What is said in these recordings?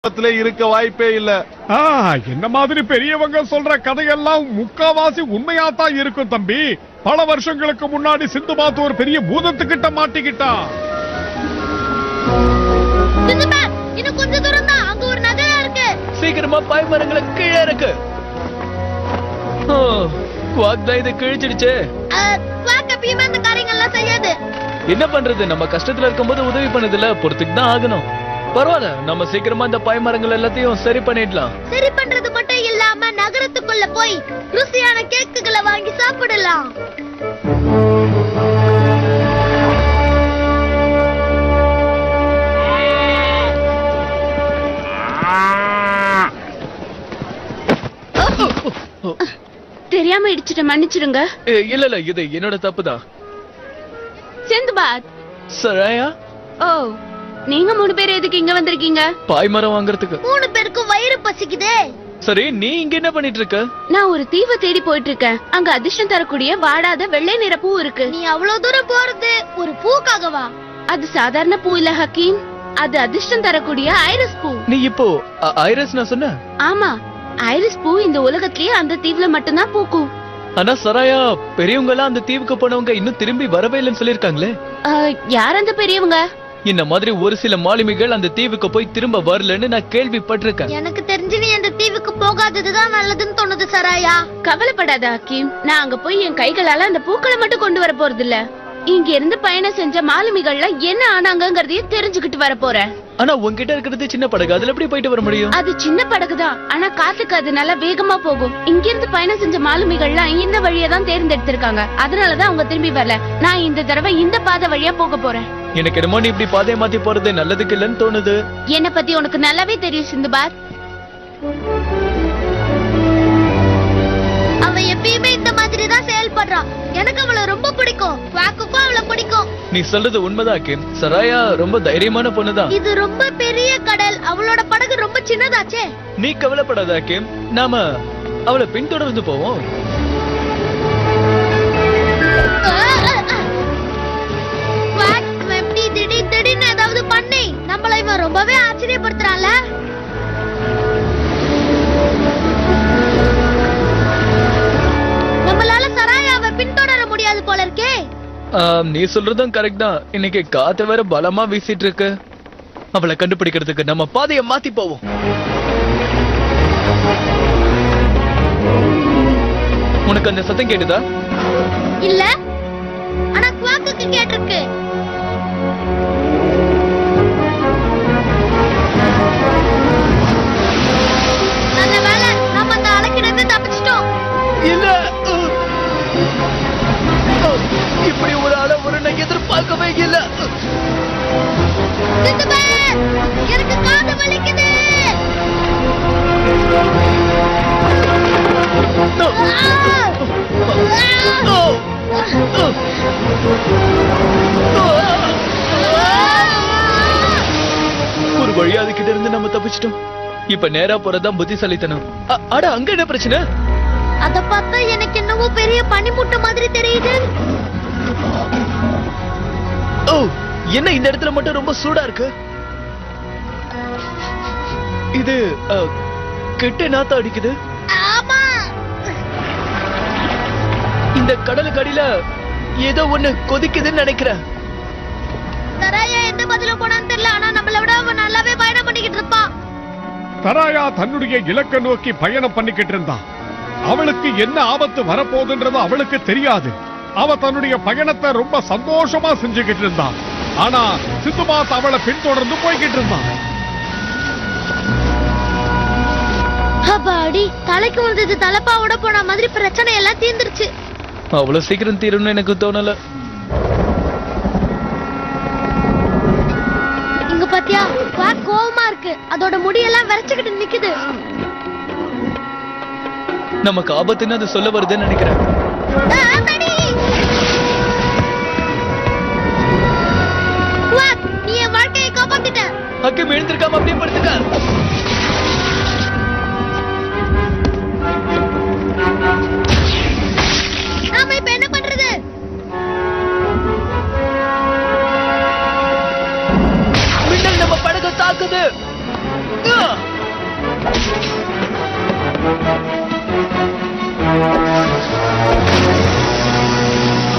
இருக்க வாய்ப்பே இல்ல. என்ன மாதிரி பெரியவங்க சொல்ற கதையெல்லாம் முக்காவாசி உண்மையாத்தான் இருக்கும் தம்பி. பல வருஷங்களுக்கு முன்னாடி சிந்துபாத் ஒரு பெரிய பூதத்துக்கிட்ட மாட்டிக்கிட்டா. இன்னும் கொஞ்ச தூரம் தான், அங்க ஒரு நகரம் இருக்கு. சீக்கிரமா பாய்மரங்களை கீழே இருக்கு. இதை கிழிச்சிடுச்சு. அந்த காரியங்கள்லாம் செய்யாது. என்ன பண்றது, நம்ம கஷ்டத்துல இருக்கும்போது உதவி பண்ணதுல பொறுத்துக்கு தான் ஆகணும். பரவாயில்ல, நம்ம சீக்கிரமா இந்த பாய்மரங்கள் எல்லாத்தையும் சரி பண்ணிடலாம். சரி பண்றது மட்டும் இல்லாம நகரத்துக்குள்ள போய் ருசியான கேக்குகளை வாங்கி சாப்பிடலாம். தெரியாம இடிச்சிட்ட, மன்னிச்சிடுங்க. இல்ல இது என்னோட தப்புதான். சிந்துபாத். சராயா, ஓ, நீங்க 3 பேர் எதுக்கு இங்க வந்திருக்கீங்க? பாய்மரம் வாங்குறதுக்கு. 3 பேருக்கும் வயிறு பசிக்குதே. சரி, நீ இங்க என்ன பண்ணிட்டு இருக்க? நான் ஒரு தீவை தேடி போயிட்டு இருக்கேன். அங்க அதிர்ஷ்டம் தரக்கூடிய வாடாத வெள்ளை நிற பூ இருக்கு. நீ அவ்வளவு தூரம் போறது ஒரு பூக்காகவா? அது சாதாரண பூ இல்ல ஹக்கீம், அது அதிர்ஷ்டம் தரக்கூடிய ஐரிஸ் பூ. நீ இப்போ ஐரிஸ் நான் சொன்ன? ஆமா, ஐரிஸ் பூ இந்த உலகத்திலேயே அந்த தீவுல மட்டும்தான் பூக்கும். ஆனா சராயா, பெரியவங்க எல்லாம் அந்த தீவுக்கு போனவங்க இன்னும் திரும்பி வரவே இல்லைன்னு சொல்லிருக்காங்களே. யார் அந்த பெரியவங்க? இந்த மாதிரி ஒரு சில மாலுமிகள் அந்த தீவுக்கு போய் திரும்ப வரலன்னு நான் கேள்விப்பட்டிருக்கேன். எனக்கு தெரிஞ்சு நீ அந்த தீவுக்கு போகாததுதான் நல்லதுன்னு தோணுது சராயா. கவலைப்படாத ஹக்கீம், நான் அங்க போய் என் கைகளால அந்த பூக்களை மட்டும் கொண்டு வர போறது இல்ல. இங்க இருந்து பயணம் செஞ்ச மாலுமிகள்ல என்ன ஆனாங்கங்கறதையும் தெரிஞ்சுக்கிட்டு வர போறேன். ஆனா உன்கிட்ட இருக்கிறது சின்ன படகு, அதுல எப்படி போயிட்டு வர முடியும்? அது சின்ன படகுதான், ஆனா காத்துக்கு அது நல்லா வேகமா போகும். இங்க இருந்து பயணம் செஞ்ச மாலுமிகள்லாம் இந்த வழியை தான் தேர்ந்தெடுத்திருக்காங்க. அதனாலதான் அவங்க திரும்பி வரல. நான் இந்த தடவை இந்த பாதை வழியா போக போறேன். எனக்கு என்னமோ நீ இப்படி பாதையை மாத்தி போறது நல்லதுக்கு இல்லன்னு தோணுது. என்ன பத்தி உனக்கு நல்லாவே தெரியும் சிந்துபாத். அவ எப்பயுமே இந்த மாதிரி தான் செயல்படுறான். எனக்கு அவளை ரொம்ப பிடிக்கும். வாக்குக்கும் அவளை பிடிக்கும். நீ சொல்றது உண்மைதான் கிம். சராயா ரொம்ப தைரியமான பொண்ணுதான். இது ரொம்ப பெரிய கடல், அவளோட படகு ரொம்ப சின்னதாச்சே. நீ கவலைப்படாத கிம், நாம அவளை பின்தொடர்ந்து போவோம். திடீர்னு ஏதாவது பண்ணி நம்மளை இவன் ரொம்பவே ஆச்சரியப்படுத்துறான்ல. நம்மளால சராயாவை பின்தொடர முடியாது போல இருக்கே. நீ சொல்றதும் கரெக்ட் தான். இன்னைக்கு காத்து வேற பலமா வீசிட்டு இருக்கு. அவளை கண்டுபிடிக்கிறதுக்கு நம்ம பாதையை மாத்தி போவோம். உனக்கு அந்த சத்தம் கேட்டுதா? இல்ல, ஆனா குவாக்குக்கு கேட்டிருக்கு. நல்ல வேளை நாம அந்த அலைக்கிடந்து தப்பிச்சிட்டோம். இல்ல, இப்படி ஒரு அளவு நான் எதிர்பார்க்கவே இல்ல. எனக்கு காது வலிக்குது. ஒரு வழியா அதுகிட்ட இருந்து நம்ம தப்பிச்சிட்டோம். இப்ப நேரா போறதுதான் புத்திசாலித்தனம். அட, அங்க என்ன பிரச்சனை? அத பார்த்தா எனக்கு என்னவோ பெரிய பனிமுட்டை மாதிரி தெரியுது. ஓ, என்ன இந்த இடத்துல மட்டும் ரொம்ப சூடா இருக்கு? இது கெட்ட நாத்தம் அடிக்குது. ஆமா, இந்த கடலுக்கு அடியில ஏதோ ஒண்ணு கொதிக்குதுன்னு நினைக்கிறேன். சராயா எந்த பதிலும் போனான்னு தெரியல, ஆனா நம்மள விட அவன் நல்லாவே பயணம் பண்ணிக்கிட்டு இருப்பான். சராயா தன்னுடைய இலக்கை நோக்கி பயணம் பண்ணிக்கிட்டு இருந்தா. அவளுக்கு என்ன ஆபத்து வரப்போகுதுன்றது அவளுக்கு தெரியாது. அவ தன்னுடைய பயணத்தை ரொம்ப சந்தோஷமா செஞ்சுக்கிட்டு இருந்தா. ஆனா சிந்துபாத் அவளை பின்தொடர்ந்து போய்கிட்டு இருந்தான். அப்பாடி, தலைக்கு வந்தது தலப்பாவோட போன மாதிரி பிரச்சனை எல்லாம் தீர்ந்துருச்சு. அவ்வளவு சீக்கிரம் தீரும்னு எனக்கு தோணல. இங்க பாத்தியா, கோவமா இருக்கு. அதோட முடியெல்லாம் விரைச்சுக்கிட்டு நிக்குது. நமக்கு ஆபத்துன்னு அது சொல்ல வருதுன்னு நினைக்கிறேன். நீ என் வாழ்க்கையை காப்பாத்திட்ட. ஹக்கீம் எழுந்திருக்காம அப்படியே படுத்துக்க. நாம இப்ப என்ன பண்றது? மின்னல் நம்ம படகு தாக்குது.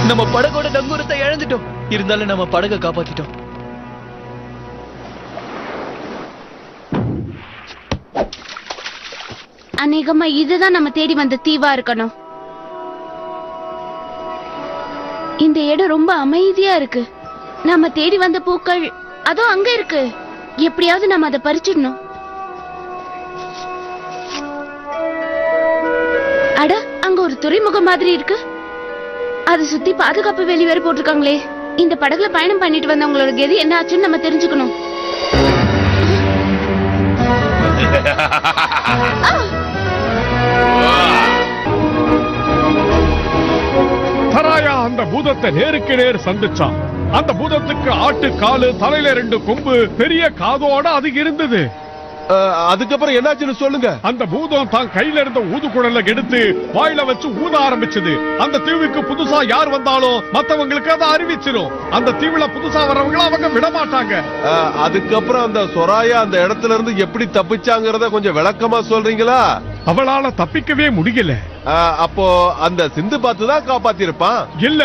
நம்ம படகோட நங்கூரத்தை இழந்துட்டோம். இருந்தாலும் நம்ம படகை காப்பாத்திட்டோம். அநேகமா இதுதான் நம்ம தேடி வந்த தீவா இருக்கணும். இந்த இடம் ரொம்ப அமைதியா இருக்கு. நம்ம தேடி வந்த பூக்கள் அதோ அங்க இருக்கு. எப்படியாவது நம்ம அதை பறிச்சிடணும். அட, அங்க ஒரு துறைமுகம் மாதிரி இருக்கு. அதை சுத்தி பாதுகாப்பு வேலி வேற போட்டிருக்காங்களே. இந்த படகுல பயணம் பண்ணிட்டு வந்தவங்களோட கதி என்ன ஆச்சுன்னு நம்ம தெரிஞ்சுக்கணும். சராயா அந்த பூதத்தை நேருக்கு நேர் சந்திச்சான். அந்த பூதத்துக்கு ஆட்டு காலு, தலையில 2 கொம்பு, பெரிய காதோட அது இருந்தது. அதுக்கப்புறம் என்னாச்சுன்னு சொல்லுங்க. அந்த பூதம் தான் கையில இருந்த ஊதுகுழல எடுத்து வாயில வச்சு ஊத ஆரம்பிச்சது. அந்த தீவுக்கு புதுசா யார் வந்தாலும் மத்தவங்களுக்கு அதை அறிவிச்சிடும். அந்த தீவுல புதுசா வரவங்க அவங்க விட மாட்டாங்க. அதுக்கப்புறம் அந்த சொராயா அந்த இடத்துல இருந்து எப்படி தப்பிச்சாங்கறத கொஞ்சம் விளக்கமா சொல்றீங்களா? அவளால தப்பிக்கவே முடியல. அப்போ அந்த சிந்துபாத் தான் காப்பாத்திருப்பான். இல்ல,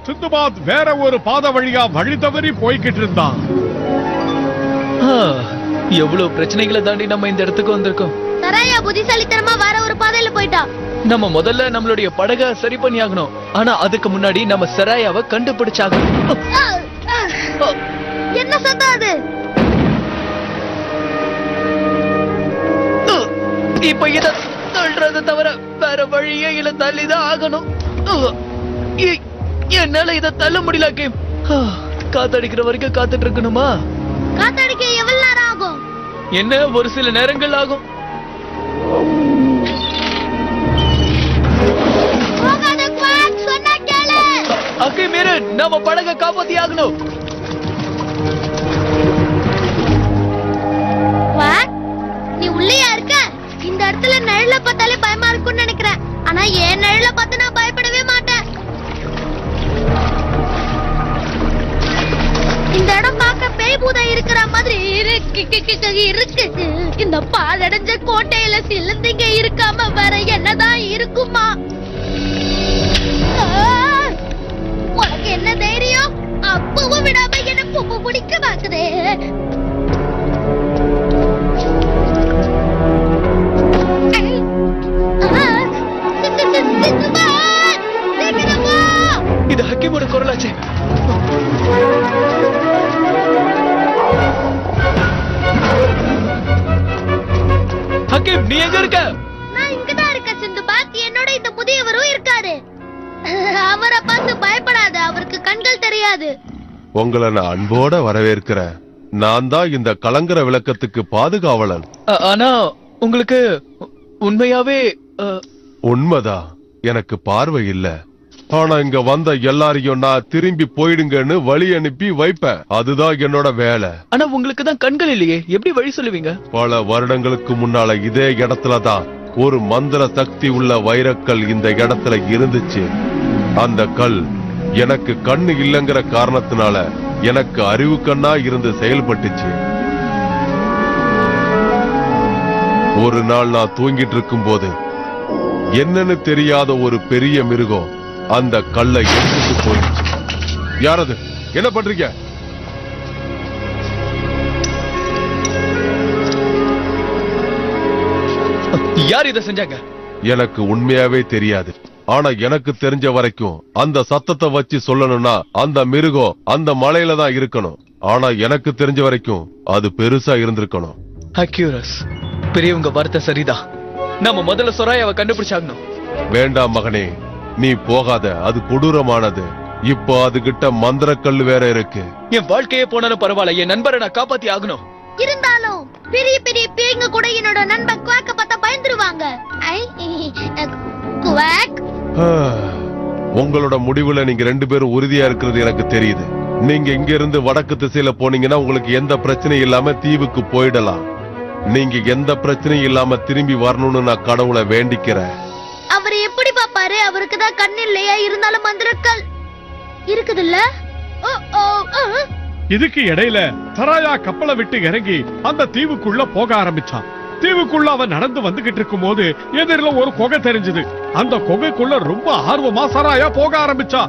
சிந்துபாத் வேற ஒரு பாதை வழியா வழி தவறி போய்கிட்டு இருந்தான். எவ்வளவு பிரச்சனைகளை தாண்டி நம்ம இந்த இடத்துக்கு வந்திருக்கோம். சராயா புத்திசாலித்தனமா வேற ஒரு பாதையில போயிட்டா. நம்ம முதல்ல நம்மளுடைய படகை சரி பண்ணி ஆகணும். ஆனா அதுக்கு முன்னாடி நம்ம சராயாவை கண்டுபிடிச்சாகணும். என்ன சத்தம் அது? இப்ப இத சொல்றத தவிர வேற வழியே இல்ல. தள்ளிதான் ஆகணும். என்னால இத தள்ள முடியல. கேம் காத்தடிக்கிற வரைக்கும் காத்துட்டு இருக்கணுமா? காத்தடிக்க எவ்வளவு நேரம் ஆகும்? என்ன, ஒரு சில நேரங்கள் ஆகும். போகாத குவாக், சொன்னா கேளு. அக்கே மீறு, நம்ம படகை காப்பாத்தி ஆகணும். குவாக், நீ உள்ளேயா இருக்க? இந்த இடத்துல நிழல பார்த்தாலே பயமா இருக்கும்னு நினைக்கிறேன். ஆனா என் நிழல பார்த்து நான் பயப்படவே மாட்டேன். இந்த இடம் பார்க்க பேய் பூதம் இருக்கிற மாதிரி இருக்கு. இந்த பாழடைஞ்ச கோட்டையில சிலந்திங்க இருக்காம வேற என்னதான் இருக்குமா? உனக்கு என்ன தைரியம்? அப்பவும் விடாம என்ன பிடிக்க பாக்குதே. இது ஹக்கீமோட குரலாச்சே. ஹக்கீம், நீ எங்க இருக்க? நான் இங்கதான் இருக்கேன் சிந்துபாத். என்னோட இந்த முதியவரும் இருக்காரு. அவரை பார்த்து பயப்படாத, அவருக்கு கண்கள் தெரியாது. உங்களை நான் அன்போட வரவேற்கிறேன். நான் தான் இந்த கலங்கர விளக்கத்துக்கு பாதுகாவலன். ஆனா உங்களுக்கு உண்மையாவே உண்மைதான், எனக்கு பார்வை இல்ல. ஆனா இங்க வந்த எல்லாரையும் நான் திரும்பி போயிடுங்கன்னு வழி அனுப்பி வைப்பேன். அதுதான் என்னோட வேலை. ஆனா உங்களுக்கு தான் கண்கள் இல்லையே, எப்படி வழி சொல்லுவீங்க? பல வருடங்களுக்கு முன்னால இதே இடத்துலதான் ஒரு மந்திர சக்தி உள்ள வைரக்கல் இந்த இடத்துல இருந்துச்சு. அந்த கல் எனக்கு கண்ணு இல்லங்கிற காரணத்தினால எனக்கு அறிவு கண்ணா இருந்து செயல்பட்டுச்சு. ஒரு நாள் நான் தூங்கிட்டு இருக்கும் போது என்னன்னு தெரியாத ஒரு பெரிய மிருகம் அந்த கல்லை எடுத்துட்டு போயிடுச்சு. யாரது? என்ன பண்றீங்க? யார் இதை செஞ்சாங்க? எனக்கு உண்மையாவே தெரியாது. ஆனா எனக்கு தெரிஞ்ச வரைக்கும் அந்த சத்தத்தை வச்சு சொல்லணும்னா அந்த மிருகம் அந்த மலையில தான் இருக்கணும். ஆனா எனக்கு தெரிஞ்ச வரைக்கும் அது பெருசா இருந்திருக்கணும். அக்யூரஸ், பெரியவங்க வார்த்தை சரிதான். நம்ம முதல்ல சொராயாவை கண்டுபிடிச்சாகணும். வேண்டாம் மகனே, நீ போகாத. அது கொடூரமானது. இப்போ அதுகிட்ட மந்திரக்கல் வேற இருக்கு. என் வாழ்க்கையே போனாலும் பரவாயில்ல, என் நண்பரை நான் காப்பாத்தி ஆகணும். இருந்தாலும் பெரிய பெரிய பேய்ங்க கூட என்னோட நண்பன் குவாக்க பார்த்தா பயந்துருவாங்க. குவாக், உங்களோட முடிவுல நீங்க 2 பேரும் உறுதியா இருக்கிறது எனக்கு தெரியுது. நீங்க இங்க இருந்து வடக்கு திசையில போனீங்கன்னா உங்களுக்கு எந்த பிரச்சனையும் இல்லாம தீவுக்கு போயிடலாம். நீங்க எந்த பிரச்சனையும் இல்லாம திரும்பி வரணும்னு நான் கடவுளை வேண்டிக்கிறேன். அவர் எப்படி பாப்பாரு? அவருக்கு தான் கண் இல்லையா? இருந்தாலும் மந்திரக்கல் இருக்குதுல்ல. இதுக்கு இடையில சராயா கப்பலை விட்டு இறங்கி அந்த தீவுக்குள்ள போக ஆரம்பிச்சான். தீவுக்குள்ள அவன் நடந்து வந்துகிட்டு இருக்கும் போது எதிரில ஒரு குகை தெரிஞ்சது. அந்த குகைக்குள்ள ரொம்ப ஆர்வமா சராயா போக ஆரம்பிச்சா.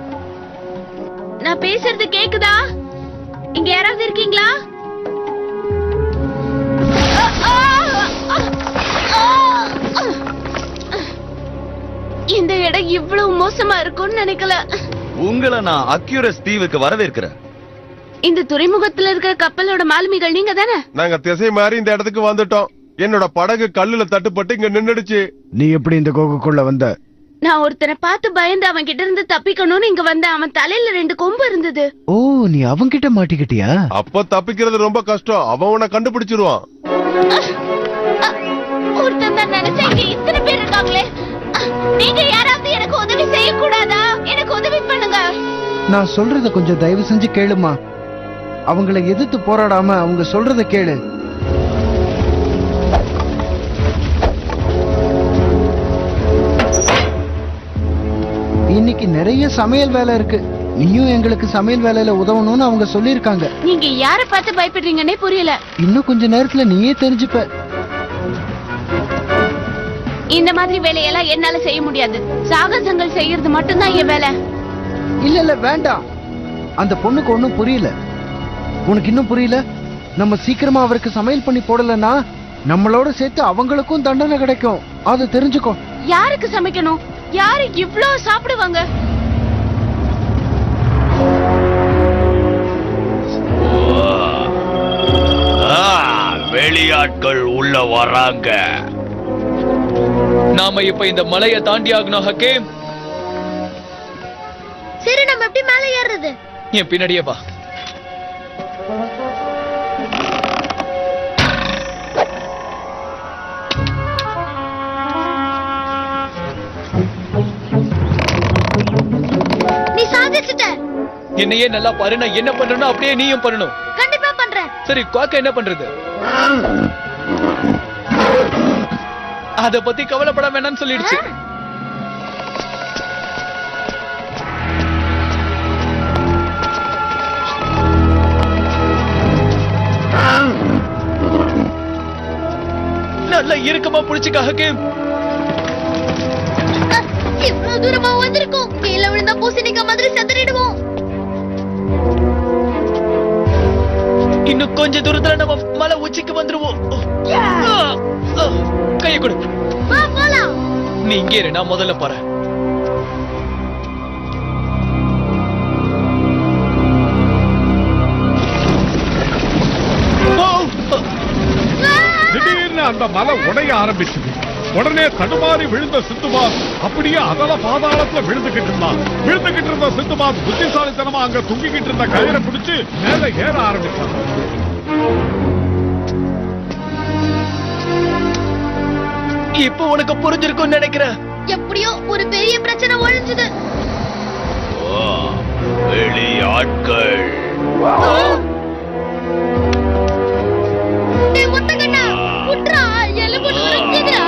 நான் பேசுறது கேக்குதா? இங்க யாராவது இருக்கீங்களா? இந்த இடம் இவ்வளவு மோசமா இருக்கும்னு நினைக்கல. உங்களை நான் அக்யூரஸ் தீவுக்கு வரவேற்கிறேன். இந்த துறைமுகத்துல இருக்கிற கப்பலோட மாலுமிகள் நீங்க தானே? நாங்க திசை மாறி இந்த இடத்துக்கு வந்துட்டோம். என்னோட படகு கல்லுல தட்டுப்பட்டு இங்க நின்னுடுச்சு. நீ எப்படி இந்த கோகுக்குள்ள வந்த? நான் ஒருத்தனை பார்த்து பயந்து அவன் கிட்ட இருந்து தப்பிக்கணும்னு இங்க வந்தேன். அவன் தலையில 2 கொம்பு இருந்தது. ஓ, நீ அவன்கிட்ட மாட்டிக்கிட்டியா? அப்ப தப்பிக்கிறது ரொம்ப கஷ்டம். அவன் உன்னை கண்டுபிடிச்சிருவான். ஒருத்தன் தான் நினைச்சா இங்க இத்தனை பேர் இருக்காங்களே. நீங்க யாராவது எனக்கு உதவி செய்யக்கூடாதா? எனக்கு உதவி பண்ணுங்க. நான் சொல்றத கொஞ்சம் தயவு செஞ்சு கேளுமா. அவங்களை எதிர்த்து போராடாம அவங்க சொல்றத கேளு. இன்னைக்கு நிறைய சமையல் வேலை இருக்கு. நீயும் எங்களுக்கு சமையல் வேலையில உதவணும்னு அவங்க சொல்லிருக்காங்க. நீங்க யார பார்த்து பயப்படுறீங்கன்னே புரியல. இன்னும் கொஞ்ச நேரத்துல நீயே தெரிஞ்சுப்ப. இந்த மாதிரி வேலையெல்லாம் என்னால செய்ய முடியாது. சாகசங்கள் செய்யறது மட்டும்தான் என் வேலை. இல்ல வேண்டாம். அந்த பொண்ணுக்கு ஒண்ணும் புரியல. உனக்கு இன்னும் புரியல? நம்ம சீக்கிரமா அவருக்கு சமையல் பண்ணி போடலன்னா நம்மளோட சேர்த்து அவங்களுக்கும் தண்டனை கிடைக்கும். அது தெரிஞ்சுக்கோ. யாருக்கு சமைக்கணும்? யாரு இவ்ளோ சாப்பிடுவாங்க? வெளியாட்கள் உள்ள வராங்க. நாம இப்ப இந்த மலையை தாண்டி ஆகணும் ஹக்கீம். சரி, நம்ம எப்படி மேலே ஏறுறது? என் பின்னாடியே வா. நீ சாதிச்சிட்ட. என்னையே நல்லா பாரு. நான் என்ன பண்றேனோ அப்படியே நீயும் பண்ணணும். கண்டிப்பா பண்றேன். சரி, குவாக்க என்ன பண்றது? அத பத்தி கவலைப்பட வேணாம்னு சொல்லிடுச்சு. நல்லா இறுக்கமா புடிச்சுக்க ஹக்கீம். இவ்வளவு தூரமா வந்திருக்கோம். கீழே விழுந்தா பூசணிக்காய் மாதிரி செதறிடுவோம். இன்னும் கொஞ்ச தூரத்துல நம்ம மலை உச்சிக்கு வந்துருவோம். கைய கொடு. வா போலாம். நீ இங்கே இரு, நான் முதல்ல போறேன். திடீர்னு அந்த மலை உடைய ஆரம்பிச்சது. உடனே தடுமாறி விழுந்த சிந்துபாத் அப்படியே அதல பாதாளத்துல விழுந்துகிட்டு இருந்த சிந்துபாத் புத்திசாலித்தனமா அங்க துங்கிக்கிட்டு இருந்த கயிறை பிடிச்சு மேல ஏற ஆரம்பிச்சான். இப்ப உனக்கு புரிஞ்சிருக்கும்னு நினைக்கிறேன். எப்படியோ ஒரு பெரிய பிரச்சனை ஒழிஞ்சது. வெளியாட்கள் ஒத்தகண்ணா குட்ரா எலும்பு நுழைஞ்சுதுடா.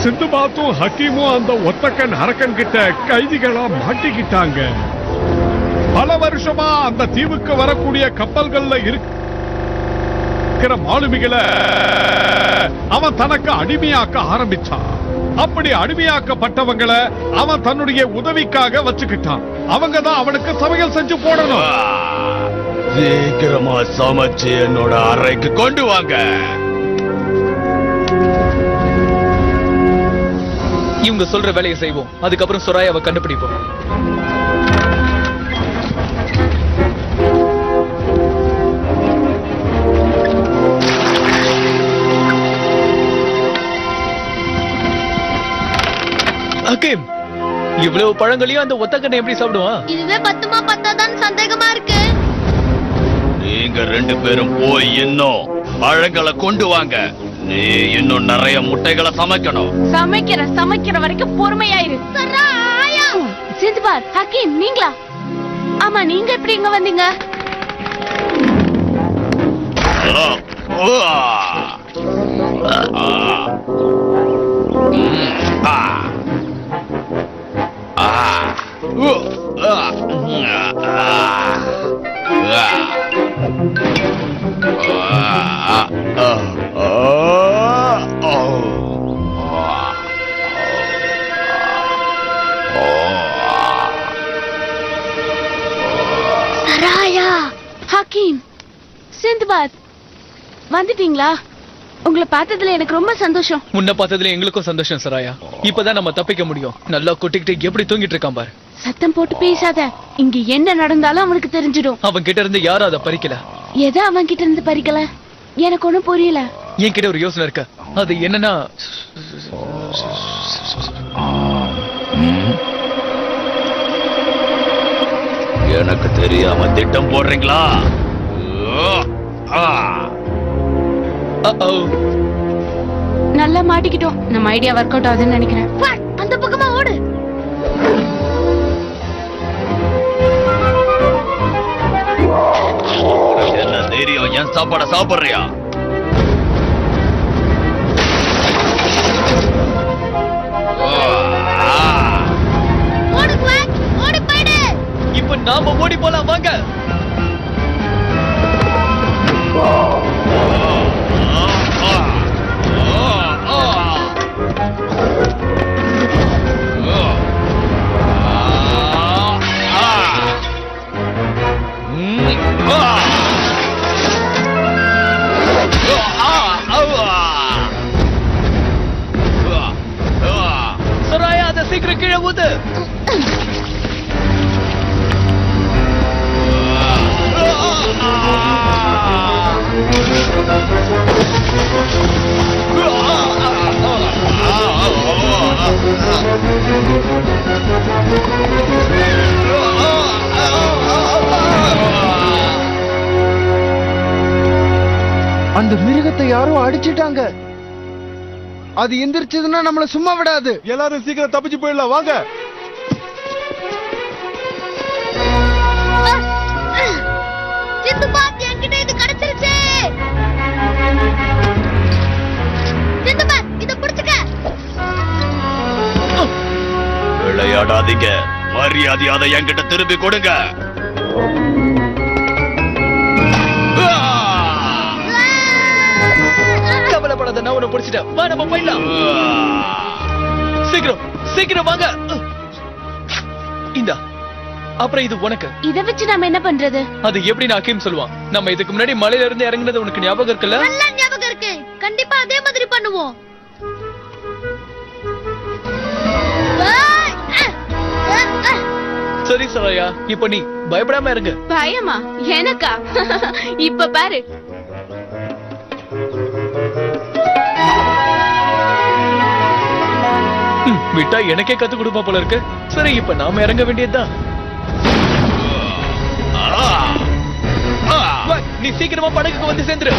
சிந்துபாத்தும் ஹக்கீமும் அந்த ஒத்தக்கன் அரக்கன் கிட்ட கைதிகளா மாட்டிக்கிட்டாங்க. பல வருஷமா அந்த தீவுக்கு வரக்கூடிய கப்பல்கள்ல இருக்கிற மாலுமிகளை அவன் தனக்கு அடிமையாக்க ஆரம்பிச்சான். அப்படி அடிமையாக்கப்பட்டவங்களை அவன் தன்னுடைய உதவிக்காக வச்சுக்கிட்டான். அவங்க தான் அவனுக்கு சமையல் செஞ்சு போடணும். சீக்கிரமா சமைச்சு என்னோட அறைக்கு கொண்டு வாங்க. இவங்க சொல்ற வேலையை செய்வோம். அதுக்கப்புறம் சுராயாவை கண்டுபிடிப்போம். ஹக்கீம், இவ்வளவு பழங்களையும் அந்த ஒத்தக்கண்ணை எப்படி சாப்பிடுவான்? இதுவே பத்துமா பத்தாதான்னு சந்தேகமா இருக்கு. நீங்க 2 பேரும் போய் இன்னும் பழங்களை கொண்டு வாங்க. நீ இன்னும் நிறைய முட்டைகளை சமைக்கணும். சமைக்கிற வரைக்கும் பொறுமையாயிரு. சிந்துபாத், ஹக்கீம், நீங்களா? ஆமா, நீங்க எப்படி இங்க வந்தீங்க? சராயா, ஹக்கீம், சிந்துபாத், வந்துட்டீங்களா? உங்களை பார்த்ததுல எனக்கு ரொம்ப சந்தோஷம். முன்ன பார்த்ததுல எங்களுக்கும் சந்தோஷம் சராயா. இப்பதான் நம்ம தப்பிக்க முடியும். நல்லா கொட்டிக்கிட்டு எப்படி தூங்கிட்டு இருக்கான் பாரு. சத்தம் போட்டு பேசாத. இங்க என்ன நடந்தாலும் அவனுக்கு தெரிஞ்சிடும். அவன் கிட்ட இருந்து யாரும் அதை பறிக்கல. எதை அவன் கிட்ட இருந்து பறிக்கல? எனக்கு ஒண்ணும் புரியல. என்கிட்ட ஒரு யோசனை இருக்கு. அது என்னன்னா, எனக்கு தெரியாம திட்டம் போடுறீங்களா? நல்லா மாட்டிக்கிட்டோம். நம்ம ஐடியா ஒர்க் அவுட் ஆகுதுன்னு நினைக்கிறேன். அந்த பக்கமா ஓடு. என்ன தைரியம் என் சாப்பாட சாப்பிடுறியா? ஓடு குவாக், ஓடி போயிடு. இப்ப நாம ஓடி போலாம் வாங்க. சராயா, அதை சீக்கிரம் கீழே ஊத்து. அந்த மிருகத்தை யாரோ அடிச்சிட்டாங்க. அது எந்திரிச்சதுன்னா நம்மள சும்மா விடாது. எல்லாரும் சீக்கிரம் தப்பிச்சு போயிடலாம் வாங்க. சிந்துபாத், என்கிட்ட இது கிடைச்சிருச்சு. சிந்துபாத், இத புடிச்சுக்க. விளையாடாதீங்க. மரியாதை அதை என்கிட்ட திருப்பி கொடுங்க. கவலைப்படாத, நான் உன்னை பிடிச்சிட்டேன். வா, நம்ம போயிடலாம். சீக்கிரம் சீக்கிரம் வாங்க. இந்தா, அப்புறம் இது உனக்கு. இத வச்சு நாம என்ன பண்றது? அது எப்படி நான் ஹக்கீம் சொல்லுவான். நம்ம இதுக்கு முன்னாடி மலையில இருந்து இறங்குனது உனக்கு ஞாபகம் இருக்குல்ல? நல்லா ஞாபகம் இருக்கு. கண்டிப்பா அதே மாதிரி பண்ணுவோம். சரி சராயா, இப்ப நீ பயப்படாம இருங்க. பயமா? எனக்கா? இப்ப பாரு. விட்டா எனக்கே கத்து கொடுப்பா போல இருக்கு. சரி, இப்ப நாம இறங்க வேண்டியதுதான். வா, நீ சீக்கிரமா படகுக்கு வந்து சேர்ந்துரு.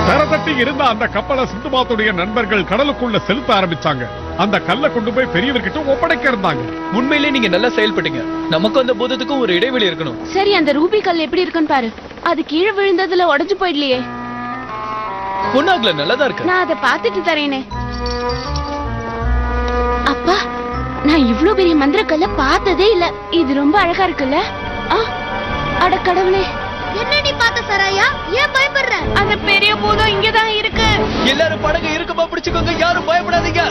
தரதட்டி இருந்த அந்த கப்பலை சிந்துபாத்துடைய நண்பர்கள் கடலுக்குள்ள செலுத்த ஆரம்பிச்சாங்க. அந்த கல்லை கொண்டு போய் பெரியவர்கிட்ட ஒப்படைக்க இருந்தாங்க. உண்மையிலே நீங்க நல்லா செயல்பட்டீங்க. நமக்கும் அந்த பூதத்துக்கும் ஒரு இடைவெளி இருக்கணும். சரி, அந்த ரூபி கல் எப்படி இருக்குன்னு பாரு. அது கீழே விழுந்ததுல உடைஞ்சு போயிடலையே. பொண்ணாகல, நல்லதா இருக்கு. நான் அதை பார்த்துட்டு தரேனே. அப்பா, நான் இவ்ளோ பெரிய மந்திரக்கல்ல பார்த்ததே இல்ல. இது ரொம்ப அழகா இருக்குல்ல? அட கடவுளே, என்ன நீ பார்த்த சராயா? ஏன் பயப்படுற? அந்த பெரிய பூதம் இங்கதான் இருக்கு. எல்லாரும் படகு இருக்குமா பிடிச்சுக்கோங்க. யாரும் பயப்படாதீங்க.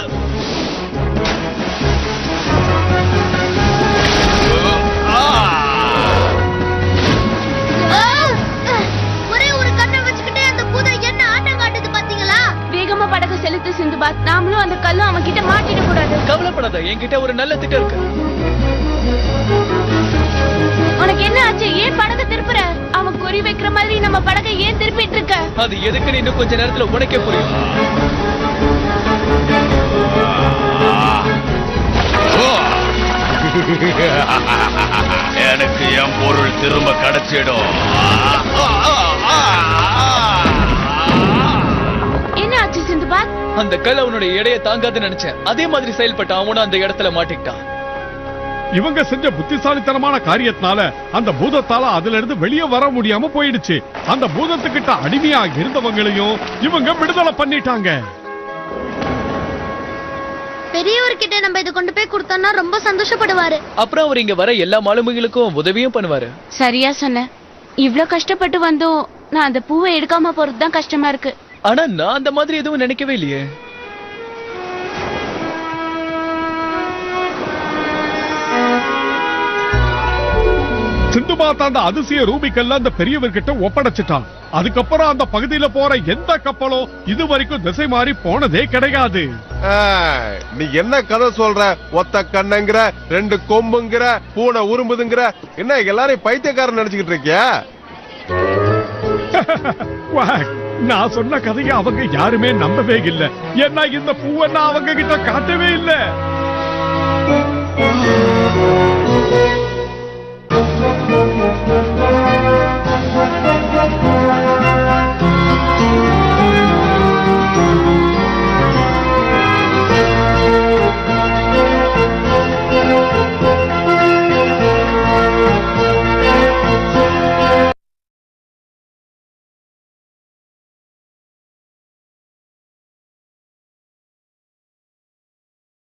ஒரே ஒரு கண்ணை வச்சுக்கிட்டே அந்த பூதம் என்ன ஆட்டம் காட்டுது பாத்தீங்களா? வேகமா படகு செலுத்து சிந்துபாத். நாமளும் அந்த கல்லும் அவன் கிட்ட மாட்டிட கூடாது. கவலைப்படாத, என்கிட்ட ஒரு நல்ல திட்டம் இருக்கு. உனக்கு என்ன ஆச்சு? ஏன் படகு திருப்புற? அவன் குறி வைக்கிற மாதிரி நம்ம படகை ஏன் திருப்பிட்டு இருக்க? அது எதுக்குன்னு இன்னும் கொஞ்ச நேரத்துல உனக்கே புரியும். எனக்கு என் பொருள் திரும்ப கிடைச்சிடும். என்ன ஆச்சு சிந்துபாத்? அந்த கல் அவனுடைய எடையை தாங்காதுன்னு நினைச்சேன். அதே மாதிரி செயல்பட்டான். அவனும் அந்த இடத்துல மாட்டிக்கிட்டான். இவங்க செஞ்ச புத்திசாலித்தனமான காரியத்தினால அந்த பூதத்தால அதுல இருந்து வெளியே வர முடியாம போயிடுச்சு. அந்த பூதத்துக்கிட்ட அடிமையா இருந்தவங்களையும் இவங்க விடுதலை பண்ணிட்டாங்க. பெரியவர்கிட்ட நம்ம இதை கொண்டு போய் கொடுத்தோம்னா ரொம்ப சந்தோஷப்படுவாரு. அப்புறம் அவர் இங்க வர எல்லா மாலுமிகளுக்கும் உதவியும் பண்ணுவாரு. சரியா சொன்ன. இவ்ளோ கஷ்டப்பட்டு வந்தோம், நான் அந்த பூவை எடுக்காம போறதுதான் கஷ்டமா இருக்கு. ஆனா நான் அந்த மாதிரி எதுவும் நினைக்கவே இல்லையே. சிந்துபாத் அந்த அதிசய ரூபிக்கல்ல அந்த பெரியவர்கிட்ட ஒப்படைச்சிட்டான். அதுக்கப்புறம் அந்த பகுதியில போற எந்த கப்பலும் இது வரைக்கும் திசை மாறி போனதே கிடையாது. நீ என்ன கதை சொல்ற? ஒத்த கண்ணங்கிற, ரெண்டு கொம்புங்கிற, பூனை உரும்புதுங்கிற, என்ன எல்லாரையும் பைத்தியக்காரன் நினைச்சுக்கிட்டு இருக்கியா? நான் சொன்ன கதையை அவங்க யாருமே நம்பவே இல்லை. ஏன்னா இந்த பூவை நான் அவங்க கிட்ட காட்டவே இல்லை.